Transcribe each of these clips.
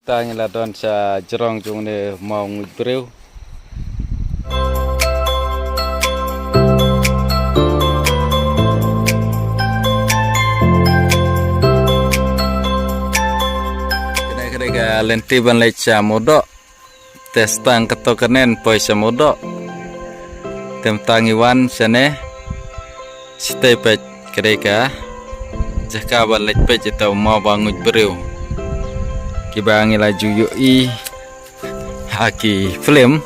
Tanya là đoàn sa jerong chung ne mau ngudriu. Kena lenti ban lecha modok. Testang ketokanen poi sa modok. Temtang iwan sane. Stepet kereka. Jaka ban lepet atau mau bangun beriu. Kibang laju yui haki film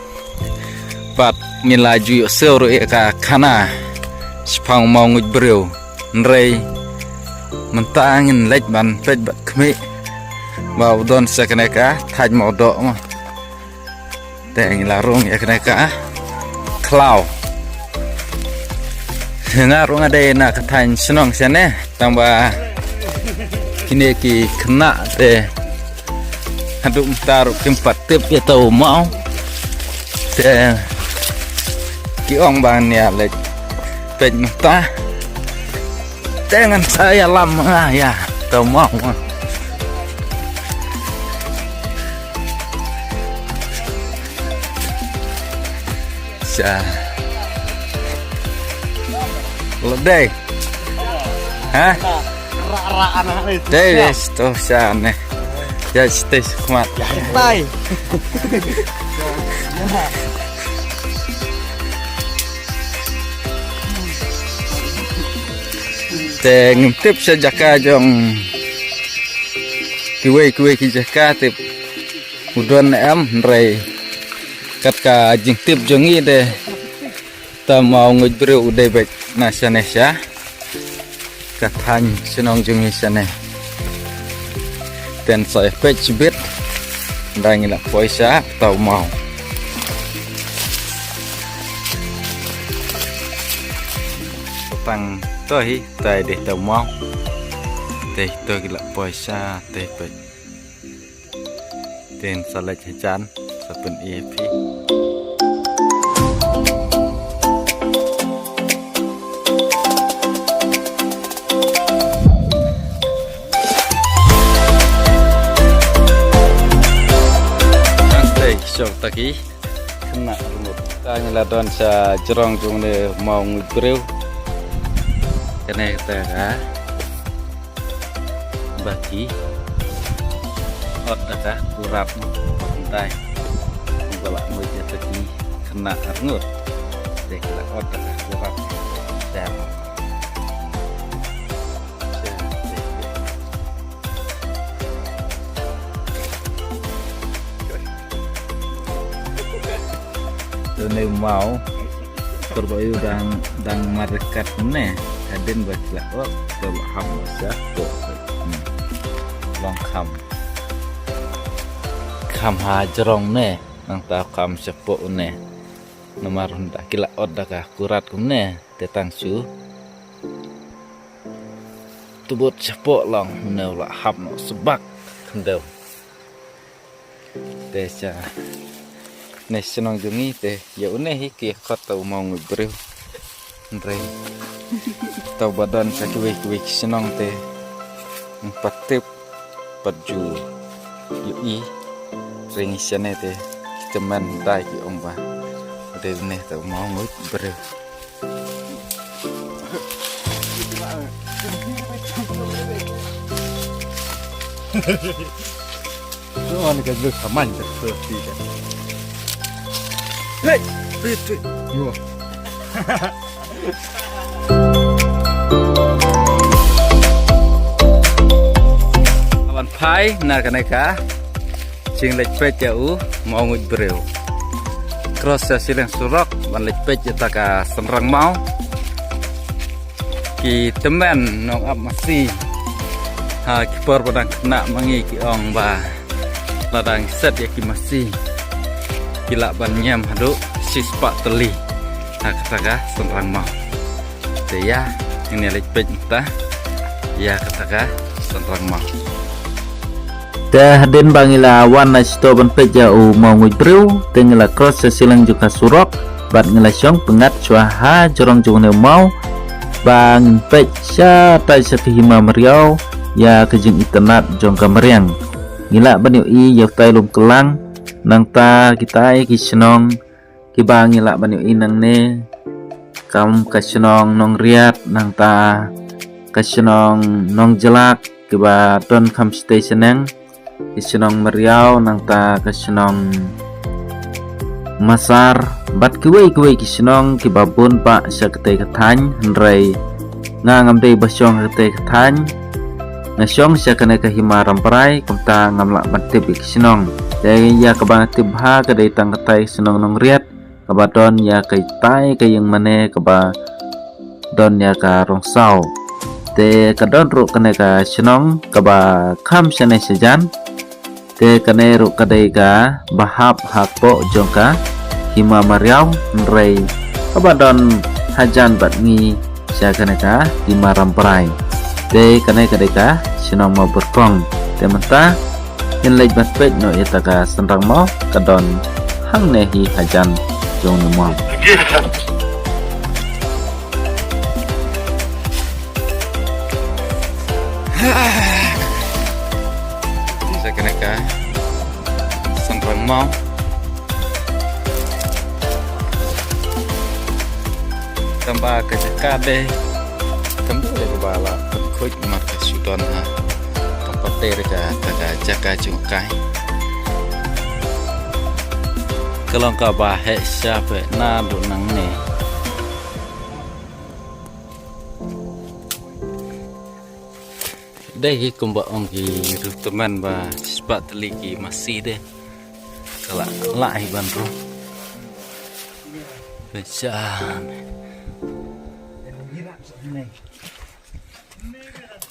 pat ngilaju yuk seru ka kana sepang mau nguj beriu nrei mentangin lej ban pej bat kmi bau don sekeneka taj mau dok mah teng larung ya keneka klau ngarung ada nak ketan senong sana tambah kini ki kena deh aduk taruh tempat tip ya tahu mau te kiong ban ya lek pej muta dengan saya lama ya tahu mau sa ledai hah deh tuh sana ya stay kuat Tay. Teng tip sejaka jong kiwe kijaka tip udon em rei kat ka jing tip jongi de ta mau ngudre ude bet nasanesya kathan senong jongi sane dan saya page bit dan ngilang poisa tau mau tang tohi tai deh tau mau teh to gila poisa teh page dan salah jajan sabun EP Sok tadi kena rumut. Tanya lah don sa jerong jung ne mau ngudriu. Kena kita ka bagi ot dah kurap pantai. Balak muja tadi kena rungut. Dek lah ot dah kurap. Dan Done mau terbayu dan market ne kadin bakla wak terham satu long kam hajerong ne nang ta kam sepo ne nomor honda kila oda ka kurat ne tetang su tubut sepo long ne la ham no sebak kendau desa Nesenong jungi teh ya unehi ki kota mau ngubrew nrei tau badan kakiwe senong teh empat tip baju yui ringisane teh teman dai ki omba ade neh tau mau ngubrew Soalnya kan lu kaman seperti kan. Hei, Yo. Awan pai na kaneka sing lek pet jauh mau ngudrew cross sa silang surok ban lek pet ta ka senrang mau ki temen nong ap masih ha ki por padang kena mangi ki ong ba ladang set ya ki masih gila ban nyam hadu sispa teli kataga senrang mau ya ini lepet kita ya kataga senrang mau dah den bangila wana sto ban peja u mau ngudriu tengela cross sesilang juga surok bat ngelasyong pengat cuaha jorong jone mau bang peja tai sakihima meriau ya kejeng internet jong kameriang Gila ban yo I yo tai lum kelang nang ta kita ki senong ki ba ngila ban yo I nang ne kam ka senong nong riat nang ta ka senong nong jelak ki ba ton kam station nang ki senong meriau nang ta ka senong masar bat kuwe ki senong ki babun pa sa kate katany henrei nga ngamdei basyong kate katany nasyong siya kana kahimaram paray kumta ngamla batib ki senong dai ya kabang tibha kadai tang katay senong nong riat kabadon ya kay tay kayang mane kaba don ya ka rongsau te kadon ru kana ka senong kaba kham sane sejan te kane ru kadai ka bahap hakpo jongka hima mariau nrei kabadon hajan batngi siya kana ka himaram paray te kanai kadai ka senong mau berkong te menta in lej bat pet no ita ka senrang mo kadon hang nehi hajan jong no mo bisa kanai ka senrang mo tambah ke jakade tambah ke bala khoi mat ka sudon ha tempat terka taka jaka jungkai kalau ka ba he siapa na do nang ne dai hi kumba ong ki ru teman ba spat teliki masih deh kala lai ban ru besan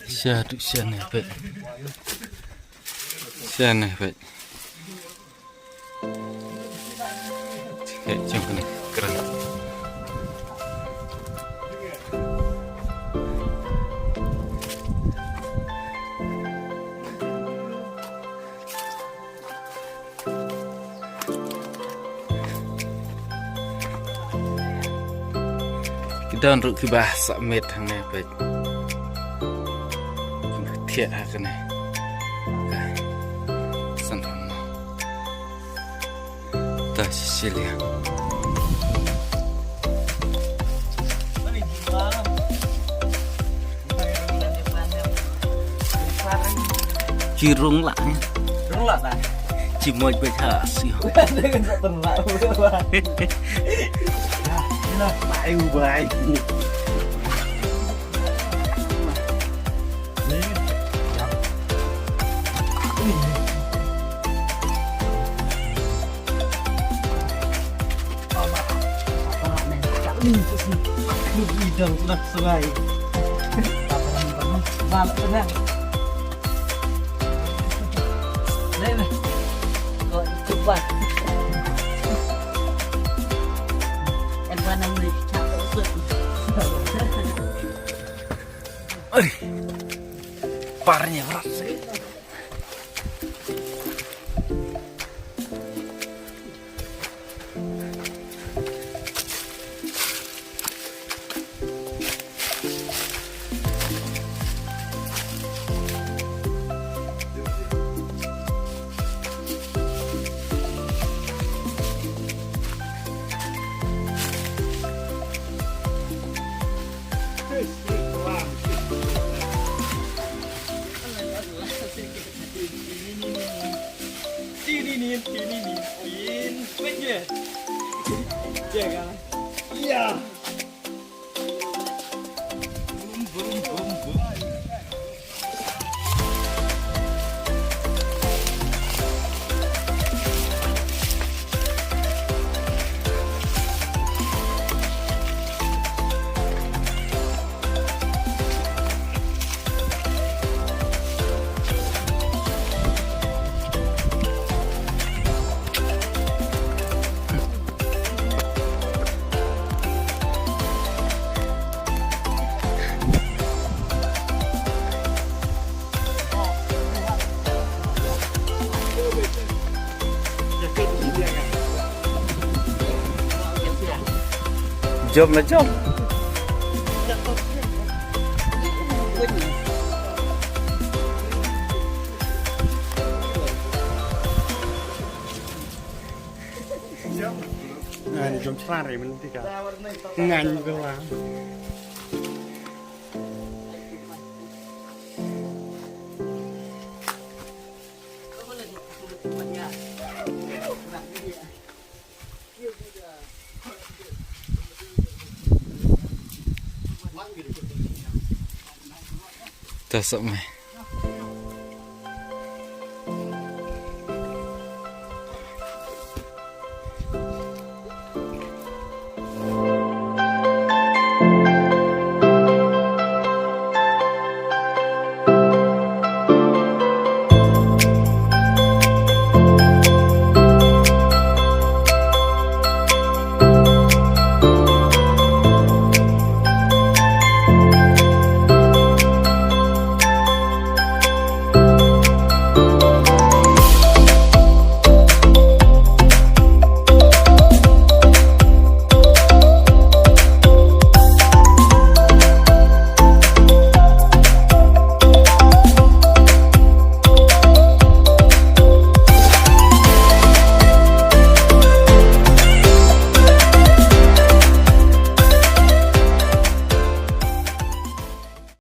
Syadu sana bet. Sana bet. Kayak macam ni keren. Kita untuk bahasa met hang ni bet. Thiệt hả cái này sản phẩm tại Sicilia chỉ rung lại này chỉ một bài thở xíu bài bài hidang sudah sungai balap tenang ini kok coba mana boleh capek parnya berat sih. Iya. Jom lah jom. Nah, ini jam selari nanti kan. Nganyi ke wah. Tasok meh.